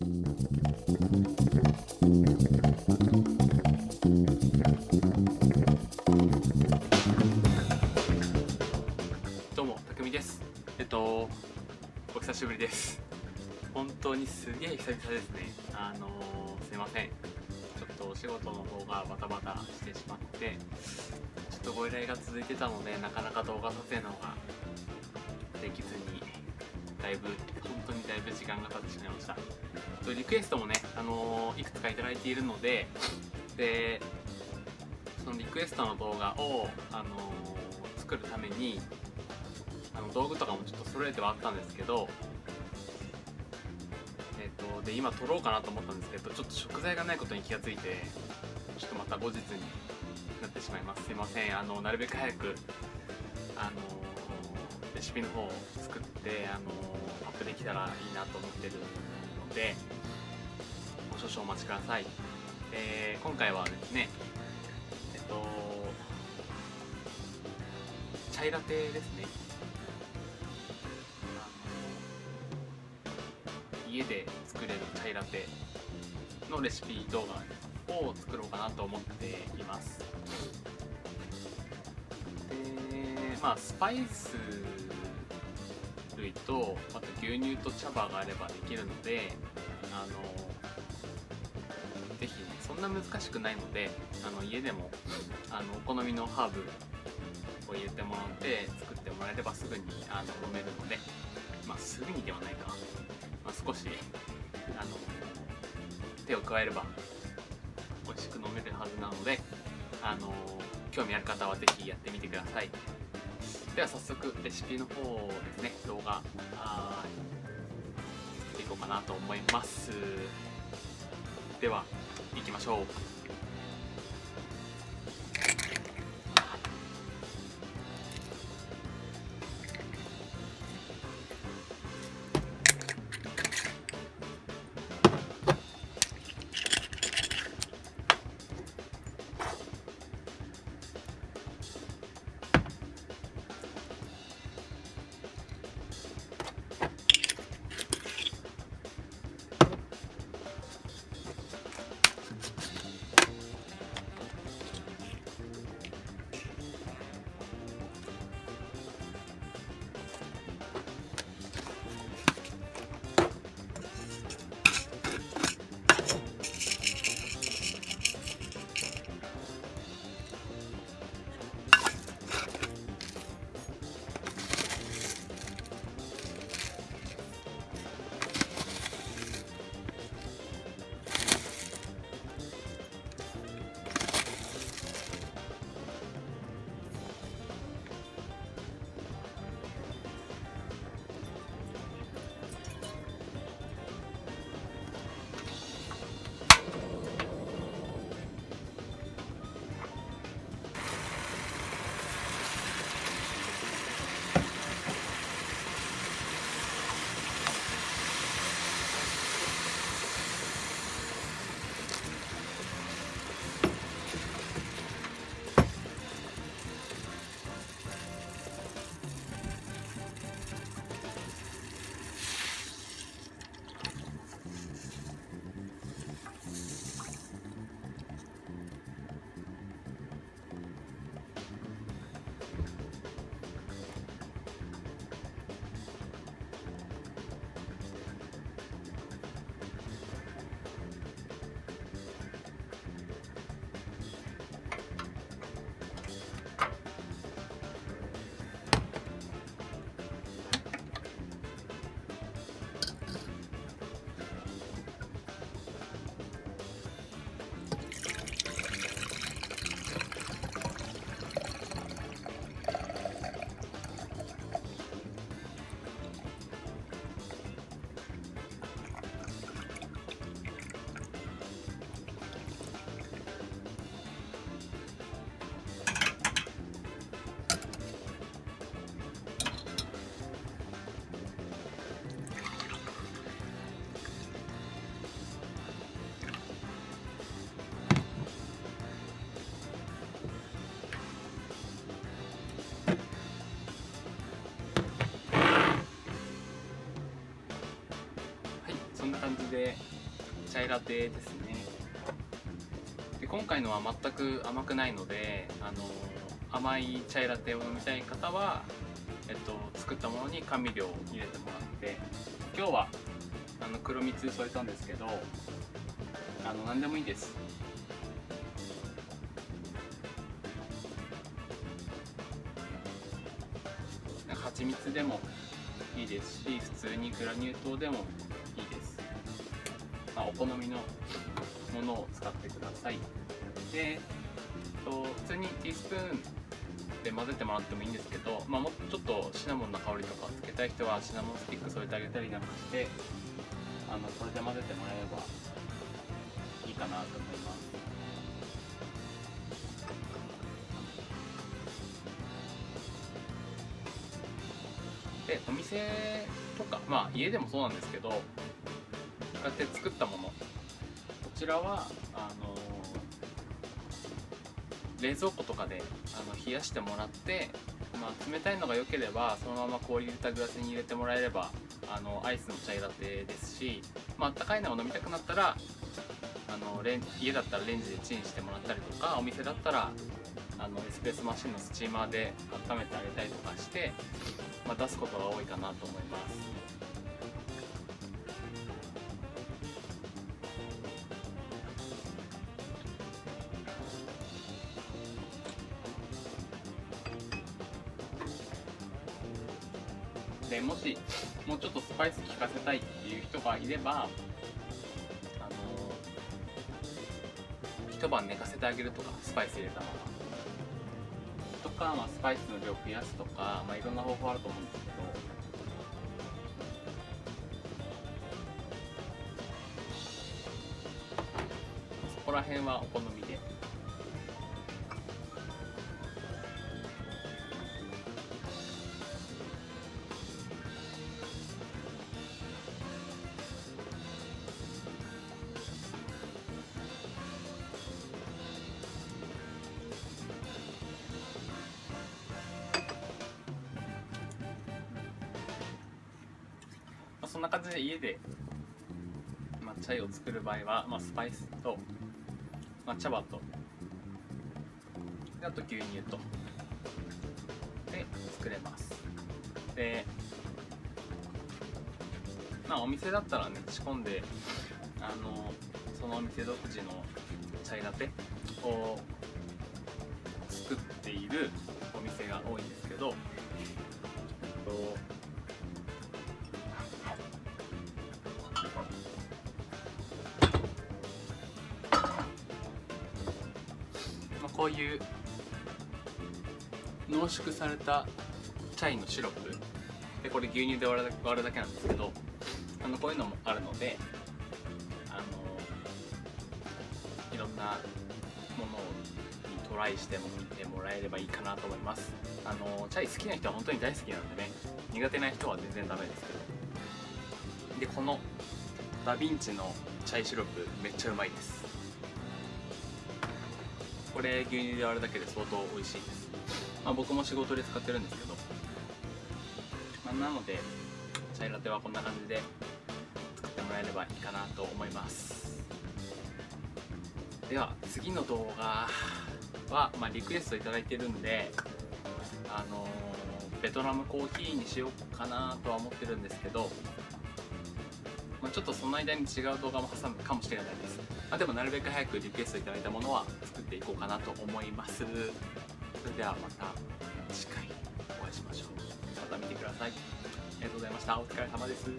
どうも、たくみです。お久しぶりです。本当にすげえ久々ですね。すいません。ちょっとお仕事の方がバタバタしてしまって、ちょっとご依頼が続いてたので、なかなか動画撮影の方ができずに、本当にだいぶ時間が経ってしまいました。リクエストもね、いくつかいただいているので、そのリクエストの動画を、作るために、道具とかもちょっと揃えてはあったんですけど、で今撮ろうかなと思ったんですけど、ちょっと食材がないことに気がついて、ちょっとまた後日になってしまいます。すいません。なるべく早くレシピの方を作ってアップできたらいいなと思ってるので、ご少々お待ちください。今回はですね、チャイラテですね。家で作れるチャイラテのレシピ動画を作ろうかなと思っています。で、スパイス類とあと牛乳と茶葉があればできるので、ぜひね、そんな難しくないので、家でもお好みのハーブを入れてもらって作ってもらえればすぐに飲めるので、すぐにではないか、少し手を加えれば美味しく飲めるはずなので、興味ある方はぜひやってみてください。では早速レシピの方ですね、動画作っていこうかなと思います。では行きましょう。そんな感じでチャイラテですね。で今回のは全く甘くないので、甘いチャイラテを飲みたい方は、作ったものに甘味料を入れてもらって、今日は黒蜜添えたんですけど、何でもいいです。蜂蜜でもいいですし、普通にグラニュー糖でもいいです。お好みのものを使ってください。で、普通にティースプーンで混ぜてもらってもいいんですけど、もうちょっとシナモンの香りとかつけたい人はシナモンスティック添えてあげたりなんかして、それで混ぜてもらえればいいかなと思います。で、お店とか、家でもそうなんですけど、こうやって作ったもの、こちらは冷蔵庫とかで冷やしてもらって、冷たいのが良ければそのまま氷入れたグラスに入れてもらえればアイスのチャイラテですし、あったかいのを飲みたくなったら家だったらレンジでチンしてもらったりとか、お店だったらエスプレッソマシンのスチーマーで温めてあげたりとかして、出すことが多いかなと思います。でもしもうちょっとスパイス効かせたいっていう人がいれば、一晩寝かせてあげるとか、スパイス入れたままとか、スパイスの量を増やすとか、いろんな方法あると思うんですけど、そこら辺はお好みで。そんな感じで家でチャイを作る場合は、スパイスと、茶葉と、であと牛乳とで作れます。で、お店だったらね、仕込んでそのお店独自のチャイラテを作っているお店が多いんですけど、こういう濃縮されたチャイのシロップで、これ牛乳で割るだけなんですけど、こういうのもあるので、いろんなものにトライしてみてもらえればいいかなと思います。チャイ好きな人は本当に大好きなんでね、苦手な人は全然ダメですけど。で、このダヴィンチのチャイシロップめっちゃうまいです。これ牛乳で割るだけで相当美味しいです。僕も仕事で使ってるんですけど、なのでチャイラテはこんな感じで作ってもらえればいいかなと思います。では次の動画は、リクエストいただいてるんで、ベトナムコーヒーにしようかなとは思ってるんですけど、ちょっとその間に違う動画も挟むかもしれないです。でもなるべく早くリクエストいただいたものは作っていこうかなと思います。それではまた次回お会いしましょう。また見てください。ありがとうございました。お疲れ様です。